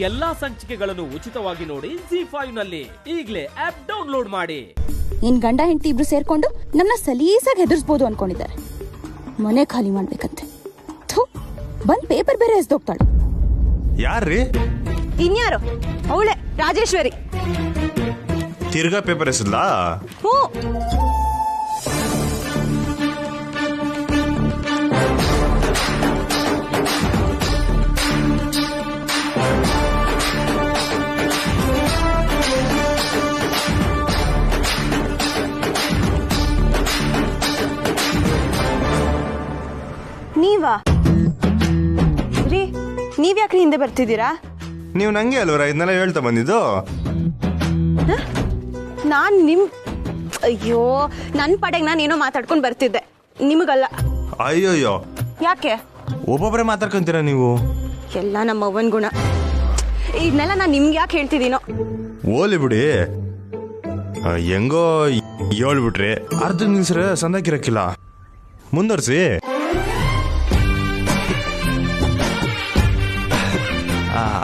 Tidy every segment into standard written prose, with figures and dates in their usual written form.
ಎಲ್ಲಾ ಸಂಚಿಕೆಗಳನ್ನು ಉಚಿತವಾಗಿ ನೋಡಿ ZEE5 ನಲ್ಲಿ. ಈಗಲೇ ಆಪ್ ಡೌನ್ಲೋಡ್ ಮಾಡಿ. ನಿನ್ ಗಂಡ ಹೆಂಡತಿ ಇಬ್ರು ಸೇರ್ಕೊಂಡು ನನ್ನ ಸಲೀಸಾಗಿ ಹೆದರ್ಸ್ಬೋದು ಅನ್ಕೊಂಡಿದ್ದಾರೆ. ಮನೆ ಖಾಲಿ ಮಾಡ್ಬೇಕಂತೆ. ಬಂದ್ ಪೇಪರ್ ಬೇರೆ ಎಸ್ದೋಗ್ತಾಳೆ. ಯಾರ್ರೀ? ಇನ್ಯಾರು? ಅವಳೆ ರಾಜೇಶ್ವರಿ. ತಿರ್ಗಾ ಪೇಪರ್ ಎಸದ್ಲಾ? ಹ್ಞೂ. ನೀವಾ ರೀ? ನೀವ್ಯಾಕ್ರಿ ಹಿಂದೆ ಬರ್ತಿದ್ದೀರಾ? ನೀವು ನಂಗೆ ಅಲ್ವರ ಇದನ್ನೆಲ್ಲ ಹೇಳ್ತಾ ಬಂದಿದ್ದು? ನಾನ್ ಅಯ್ಯೋ, ನನ್ ಪಡೆಗೆ ನಾನು ಏನೋ ಮಾತಾಡ್ಕೊಂಡು ಬರ್ತಿದ್ದೆ, ನಿಮಗಲ್ಲ. ಅಯ್ಯೋಯ್ಯೋ, ಯಾಕೆ ಒಬ್ಬೊಬ್ಬರೇ ಮಾತಾಡ್ಕೊಂತೀರಾ ನೀವು? ಎಲ್ಲ ನಮ್ಮ ಅವ್ವನ್ ಗುಣ. ಇದನ್ನೆಲ್ಲ ನಾನು ನಿಮ್ಗೆ ಯಾಕೆ ಹೇಳ್ತಿದ್ದೀನೋ? ಓಲಿ ಬಿಡಿ, ಹೆಂಗೋ ಹೇಳ್ಬಿಟ್ರಿ. ಅರ್ಧ ನಿಲ್ಸ್ರೆ ಸಂದಾಕಿರಕ್ಕಿಲ್ಲ, ಮುಂದುವರ್ಸಿ.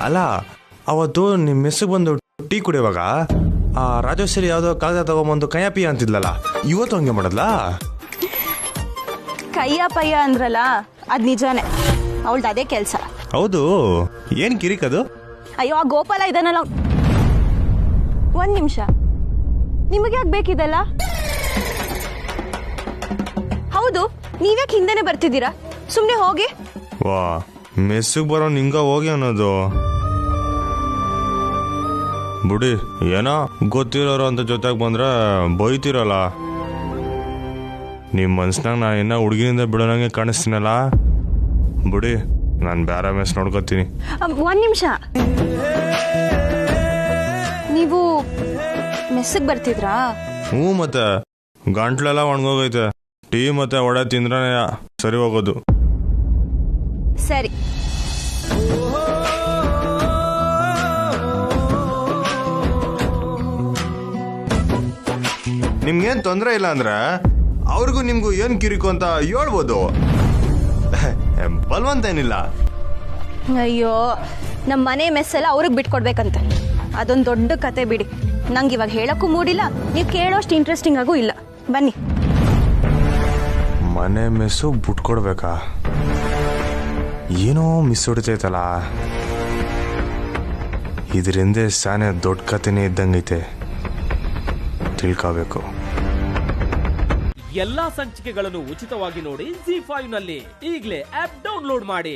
ಅಲ್ಲ, ಅವತ್ತು ನಿಮ್ಮ ಮೆಸ್ಸಿಗೆ ಬಂದು ಟೀ ಕುಡಿಯುವಾಗ ರಾಜೇಶ್ವರಿ ಯಾವ್ದೋ ಕಾಗದ ತಗೊಂಬಂದು ಕಯ್ಯಪಿ ಅಂತಿದ್ಲಲ್ಲ, ಇವತ್ತು ಹಂಗೆ ಮಾಡದ್ಲಾ? ಕಯ್ಯ ಪಯ್ಯ ಅಂದ್ರಲ್ಲ, ಅದ್ ನಿಜಾನೇ, ಅವಳ್ದು ಅದೇ ಕೆಲ್ಸ. ಹೌದು, ಏನ್ ಕಿರಿಕದು? ಅಯ್ಯೋ, ಆ ಗೋಪಾಲ ಇದಾನಲ್ಲ. ಒಂದ್ ನಿಮಿಷ, ನಿಮಗೆ ಯಾಕೆ ಬೇಕಿದೆಲ್ಲ? ಹೌದು, ನೀವ್ಯಾಕೆ ಹಿಂದೆನೆ ಬರ್ತಿದ್ದೀರಾ? ಸುಮ್ನೆ ಹೋಗಿ. ವಾ, ಮೆಸ್ಸಿಗೆ ಬರೋ ನಿಂಗ ಹೋಗಿ ಅನ್ನೋದು ಬುಡಿ. ಏನೋ ಗೊತ್ತಿರೋರು ಅಂತ ಜೊತೆಗೆ ಬಂದ್ರೆ ಬೈತಿರಲ್ಲ. ನಿಮ್ಮ ಮನ್ಸ್ನಾಗ ನಾನು ಇನ್ನ ಹುಡುಗಿನಿಂದ ಬಿಡೋನಂಗೆ ಕಾಣಿಸ್ತೀನಲ್ಲ ಬುಡಿ. ನಾನು ಬೇರೆ ಮೆಸ್ ನೋಡ್ಕೋತೀನಿ. ಒಂದ್ ನಿಮಿಷ, ನೀವು ಮೆಸ್ಸಿಗೆ ಬರ್ತಿದ್ರಾ? ಹ್ಞೂ, ಮತ್ತೆ ಗಂಟ್ಲೆಲ್ಲ ಒಣಗೋಗೈತೆ. ಟೀ ಮತ್ತೆ ವಡೆ ತಿಂದ್ರೆ ಸರಿ ಹೋಗೋದು. ಸರಿ. ನಿಮ್ಗೇನ್ ತೊಂದರೆ ಇಲ್ಲ ಅಂದ್ರೆ ಅವ್ರಿಗೂ ನಿಮ್ಗೂ ಏನ್ ಕಿರಿಕು ಅಂತ ಹೇಳ್ಬೋದು, ಬಲ್ವಂತ ಏನಿಲ್ಲ. ಅಯ್ಯೋ, ನಮ್ಮ ಮನೆ ಮೆಸ್ಸೆಲ್ಲ ಅವ್ರಿಗೆ ಬಿಟ್ಕೊಡ್ಬೇಕಂತೆ. ಅದೊಂದು ದೊಡ್ಡ ಕತೆ ಬಿಡಿ. ನಂಗೆ ಇವಾಗ ಹೇಳಕ್ಕೂ ಮೂಡಿಲ್ಲ, ನೀವು ಕೇಳೋಷ್ಟು ಇಂಟ್ರೆಸ್ಟಿಂಗ್ ಆಗೂ ಇಲ್ಲ. ಬನ್ನಿ. ಮನೆ ಮೆಸ್ಸು ಬಿಟ್ಕೊಡ್ಬೇಕಾ? ಏನೋ ಮಿಸ್ ಹೊಡಿತೈತಲ್ಲ. ಇದರಿಂದ ಸಾನೆ ದೊಡ್ಡ ಕತೆನೇ ಇದ್ದಂಗೈತೆ, ತಿಳ್ಕೋಬೇಕು. ಎಲ್ಲಾ ಸಂಚಿಕೆಗಳನ್ನು ಉಚಿತವಾಗಿ ನೋಡಿ ZEE5 ನಲ್ಲಿ. ಈಗಲೇ ಆಪ್ ಡೌನ್ಲೋಡ್ ಮಾಡಿ.